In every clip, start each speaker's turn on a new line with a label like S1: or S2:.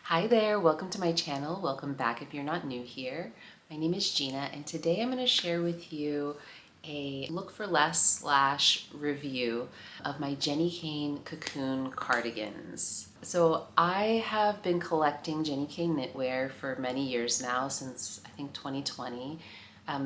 S1: Hi there, welcome to my channel. Welcome back if you're not new here. My name is Gina and today I'm going to share with you a look for less slash review of my Jenni Kayne Cocoon cardigans. So I have been collecting Jenni Kayne knitwear for many years now, since I think 2020.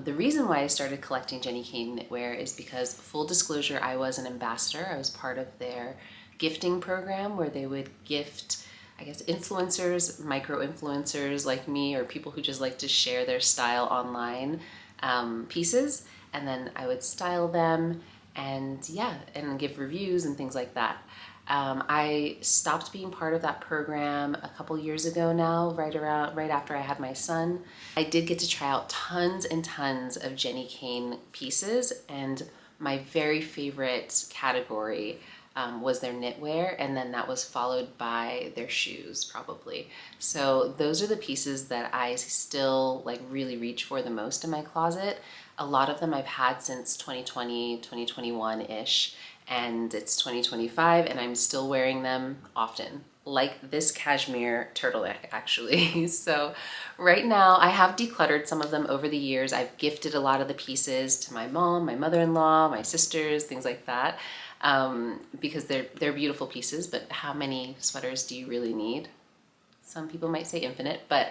S1: The reason why I started collecting Jenni Kayne knitwear is because, full disclosure, I was an ambassador. I was part of their gifting program where they would gift, I guess, influencers, micro-influencers like me, or people who just like to share their style online, pieces, and then I would style them and give reviews and things like that. I stopped being part of that program a couple years ago now, right after I had my son. I did get to try out tons and tons of Jenni Kayne pieces, and my very favorite category was their knitwear, and then that was followed by their shoes, probably. So those are the pieces that I still really reach for the most in my closet. A lot of them I've had since 2020, 2021-ish, and it's 2025 and I'm still wearing them often. Like this cashmere turtleneck, actually. So right now I have decluttered some of them over the years. I've gifted a lot of the pieces to my mom, my mother-in-law, my sisters, things like that. Because they're beautiful pieces, but how many sweaters do you really need? Some people might say infinite, but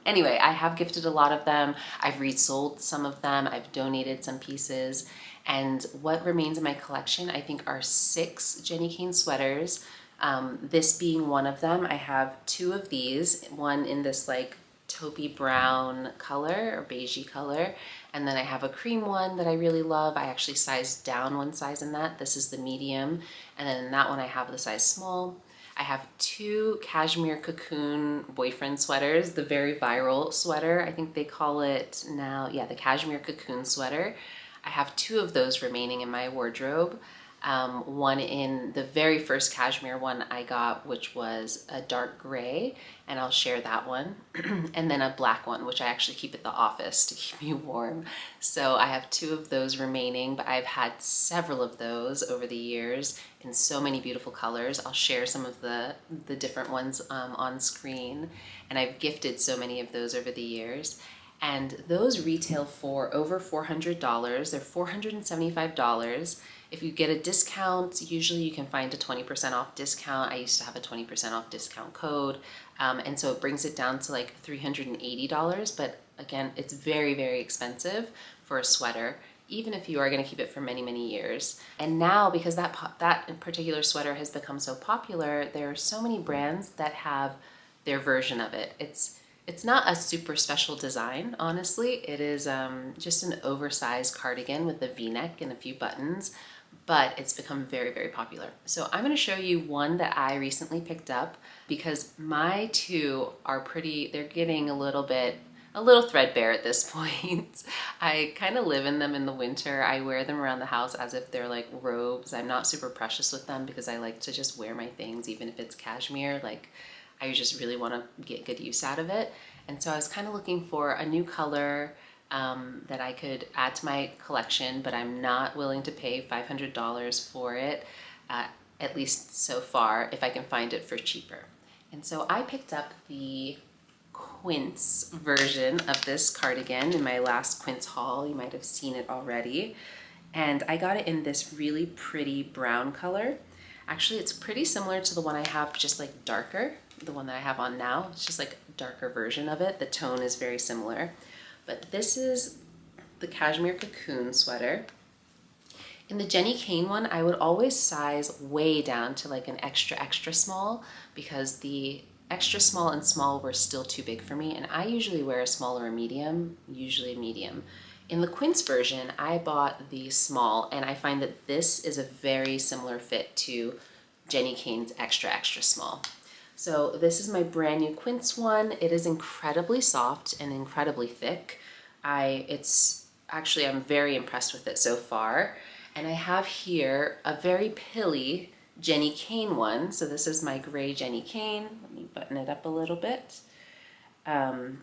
S1: anyway, I have gifted a lot of them. I've resold some of them. I've donated some pieces. And what remains in my collection, I think, are 6 Jenni Kayne sweaters. This being one of them. I have 2 of these, one in this taupey brown color or beigey color, and then I have a cream one that I really love. I actually sized down one size in that. This is the medium, and then in that one I have the size small. I have 2 cashmere cocoon boyfriend sweaters, the very viral sweater, I think they call it now. Yeah, the cashmere cocoon sweater. I have 2 of those remaining in my wardrobe. One in the very first cashmere one I got, which was a dark gray, and I'll share that one. And then a black one, which I actually keep at the office to keep me warm. So I have 2 of those remaining, but I've had several of those over the years in so many beautiful colors. I'll share some of the different ones on screen, and I've gifted so many of those over the years. And those retail for over $400. They're $475. If you get a discount, usually you can find a 20% off discount. I used to have a 20% off discount code. And so it brings it down to like $380. But again, it's very, very expensive for a sweater, even if you are going to keep it for many, many years. And now, because that particular sweater has become so popular, there are so many brands that have their version of it. It's not a super special design, honestly. It is just an oversized cardigan with a V-neck and a few buttons, but it's become very, very popular. So I'm going to show you one that I recently picked up, because my 2 are they're getting a little threadbare at this point. I kind of live in them in the winter. I wear them around the house as if they're like robes. I'm not super precious with them because I like to just wear my things, even if it's cashmere. I just really want to get good use out of it. And so I was kind of looking for a new color that I could add to my collection, but I'm not willing to pay $500 for it, at least so far, if I can find it for cheaper. And so I picked up the Quince version of this cardigan in my last Quince haul. You might have seen it already. And I got it in this really pretty brown color. Actually, it's pretty similar to the one I have, just like darker. The one that I have on now, it's just like a darker version of it. The tone is very similar. But this is the cashmere cocoon sweater. In the Jenni Kayne one, I would always size way down to like an extra, extra small, because the extra small and small were still too big for me. And I usually wear a small or a medium, usually a medium. In the Quince version, I bought the small, and I find that this is a very similar fit to Jenni Kayne's extra, extra small. So this is my brand new Quince one. It is incredibly soft and incredibly thick. I'm very impressed with it so far. And I have here a very pilly Jenni Kayne one. So this is my gray Jenni Kayne. Let me button it up a little bit. And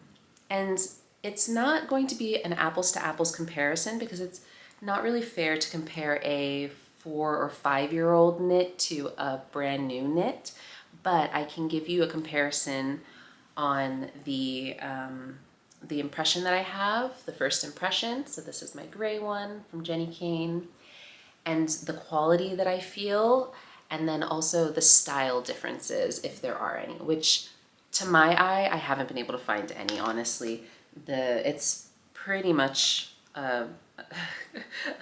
S1: it's not going to be an apples to apples comparison, because it's not really fair to compare a 4 or 5-year-old knit to a brand new knit. But I can give you a comparison on the impression that I have, the first impression. So this is my gray one from Jenni Kayne, and the quality that I feel, and then also the style differences, if there are any, which to my eye, I haven't been able to find any, honestly. It's pretty much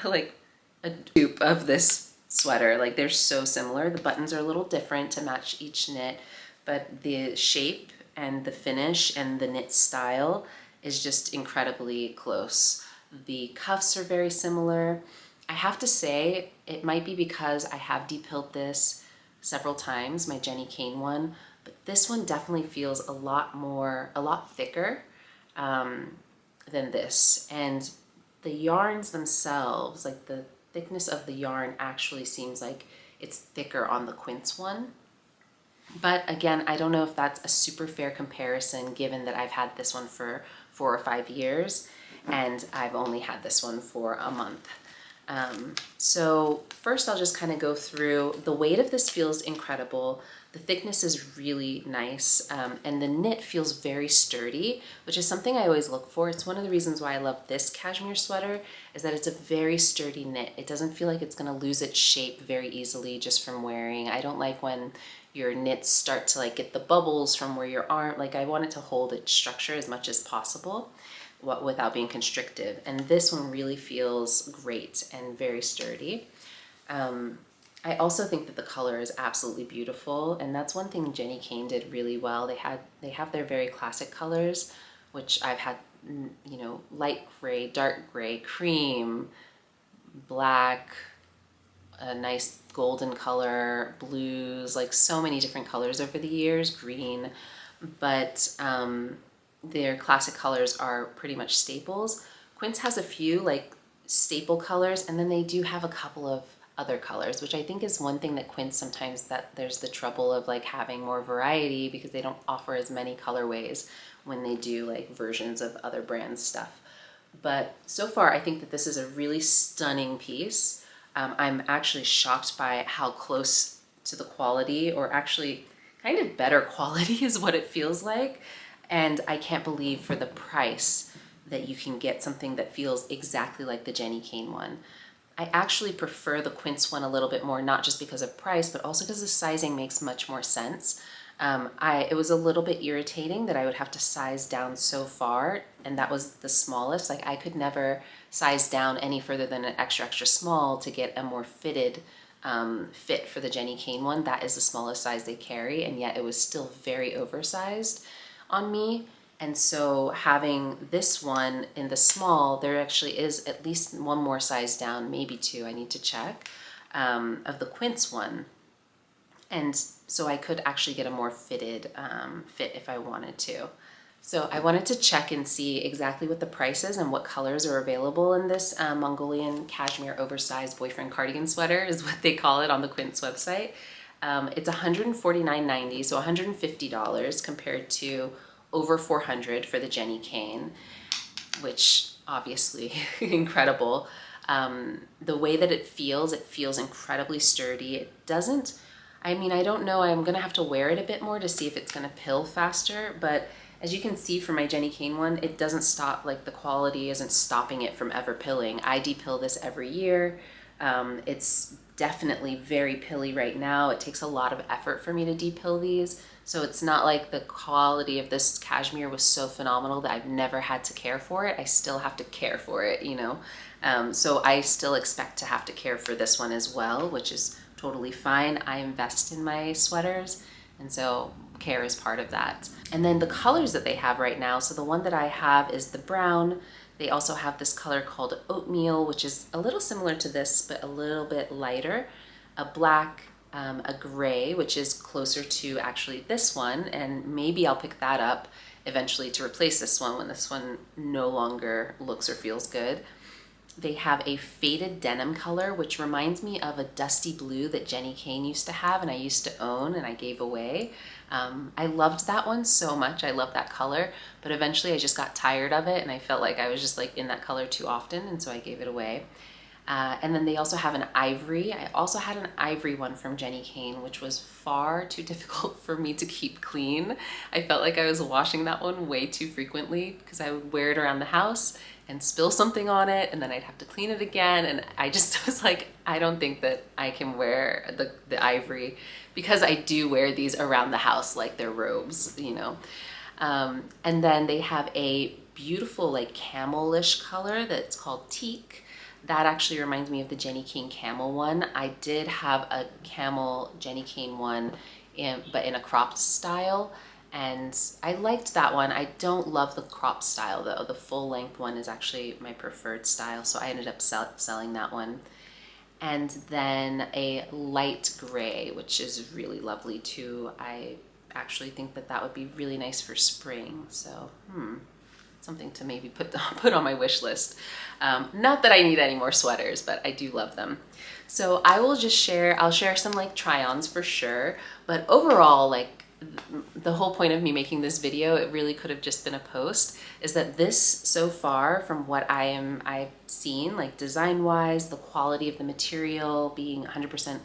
S1: like a dupe of this sweater. Like, they're so similar. The buttons are a little different to match each knit, but the shape and the finish and the knit style is just incredibly close. The cuffs are very similar. I have to say, it might be because I have depilled this several times, my Jenni Kayne one, but this one definitely feels a lot thicker than this. And the yarns themselves, like the thickness of the yarn actually seems like it's thicker on the Quince one. But again, I don't know if that's a super fair comparison given that I've had this one for 4 or 5 years and I've only had this one for a month. So first I'll just kind of go through. The weight of this feels incredible. The thickness is really nice, and the knit feels very sturdy, which is something I always look for. It's one of the reasons why I love this cashmere sweater, is that it's a very sturdy knit. It doesn't feel like it's gonna lose its shape very easily just from wearing. I don't like when your knits start to like get the bubbles from where your arm, like I want it to hold its structure as much as possible without being constrictive. And this one really feels great and very sturdy. I also think that the color is absolutely beautiful, and that's one thing Jenni Kayne did really well. They have their very classic colors, which I've had, you know, light gray, dark gray, cream, black, a nice golden color, blues, like so many different colors over the years, green, but their classic colors are pretty much staples. Quince has a few like staple colors, and then they do have a couple of other colors, which I think is one thing that Quince sometimes, that there's the trouble of like having more variety because they don't offer as many colorways when they do like versions of other brands stuff. But so far I think that this is a really stunning piece. I'm actually shocked by how close to the quality, or actually kind of better quality is what it feels like. And I can't believe for the price that you can get something that feels exactly like the Jenni Kayne one. I actually prefer the Quince one a little bit more, not just because of price, but also because the sizing makes much more sense. It was a little bit irritating that I would have to size down so far, and that was the smallest. Like, I could never size down any further than an extra, extra small to get a more fitted fit for the Jenni Kayne one. That is the smallest size they carry, and yet it was still very oversized on me. And so having this one in the small, there actually is at least one more size down, maybe 2, I need to check, of the Quince one. And so I could actually get a more fitted fit if I wanted to. So I wanted to check and see exactly what the price is and what colors are available in this Mongolian cashmere oversized boyfriend cardigan sweater, is what they call it on the Quince website. It's $149.90, so $150 compared to over $400 for the Jenni Kayne, which obviously incredible. The way that it feels incredibly sturdy. It doesn't, I mean, I don't know, I'm gonna have to wear it a bit more to see if it's gonna pill faster, but as you can see from my Jenni Kayne one, it doesn't stop, like the quality isn't stopping it from ever pilling. I depill this every year. It's definitely very pilly right now. It takes a lot of effort for me to depill these. So it's not like the quality of this cashmere was so phenomenal that I've never had to care for it. I still have to care for it, you know? So I still expect to have to care for this one as well, which is totally fine. I invest in my sweaters, and so care is part of that. And then the colors that they have right now, so the one that I have is the brown. They also have this color called oatmeal, which is a little similar to this, but a little bit lighter, a black, a gray, which is closer to actually this one, and maybe I'll pick that up eventually to replace this one when this one no longer looks or feels good. They have a faded denim color, which reminds me of a dusty blue that Jenni Kayne used to have and I used to own and I gave away. I loved that one so much. I love that color, but eventually I just got tired of it and I felt like I was just like in that color too often, and so I gave it away. And then they also have an ivory. I also had an ivory one from Jenni Kayne, which was far too difficult for me to keep clean. I felt like I was washing that one way too frequently because I would wear it around the house and spill something on it, and then I'd have to clean it again. And I just was like, I don't think that I can wear the ivory, because I do wear these around the house like they're robes, you know. And then they have a beautiful like camelish color that's called teak. That actually reminds me of the Jenni Kayne camel one. I did have a camel Jenni Kayne one, but in a cropped style, and I liked that one. I don't love the cropped style though. The full length one is actually my preferred style, so I ended up selling that one. And then a light gray, which is really lovely too. I actually think that that would be really nice for spring. So, something to maybe put on my wish list. Not that I need any more sweaters, but I do love them. So I will just share, I'll share some like try-ons for sure. But overall, like the whole point of me making this video, it really could have just been a post, is that this so far from what I've seen, like design-wise, the quality of the material being 100%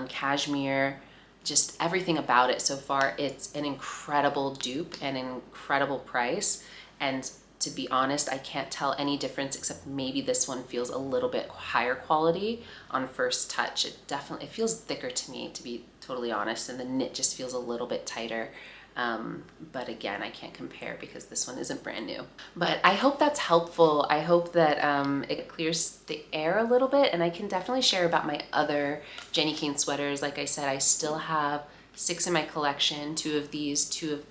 S1: cashmere, just everything about it so far, it's an incredible dupe and an incredible price. And to be honest, I can't tell any difference, except maybe this one feels a little bit higher quality on first touch. It feels thicker to me, to be totally honest, and the knit just feels a little bit tighter. But again, I can't compare because this one isn't brand new. But I hope that's helpful. I hope that it clears the air a little bit, and I can definitely share about my other Jenni Kayne sweaters. Like I said, I still have 6 in my collection, 2 of these, 2 of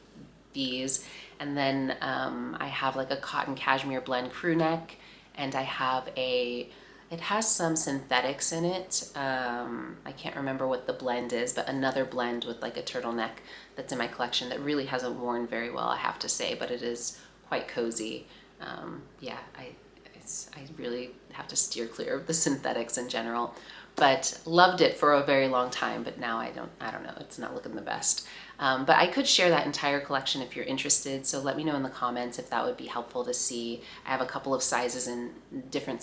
S1: these, and then I have like a cotton cashmere blend crew neck, and I have it has some synthetics in it. I can't remember what the blend is, but another blend with like a turtleneck that's in my collection that really hasn't worn very well, I have to say, but it is quite cozy. Yeah, I really have to steer clear of the synthetics in general, but loved it for a very long time. But now I don't know, it's not looking the best. But I could share that entire collection if you're interested. So let me know in the comments if that would be helpful to see. I have a couple of sizes and different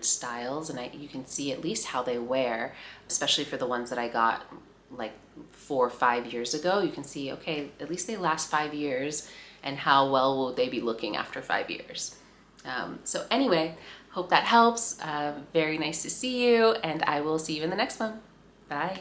S1: styles, and you can see at least how they wear, especially for the ones that I got like 4 or 5 years ago. You can see, okay, at least they last 5 years, and how well will they be looking after 5 years. So anyway, hope that helps. Very nice to see you, and I will see you in the next one. Bye.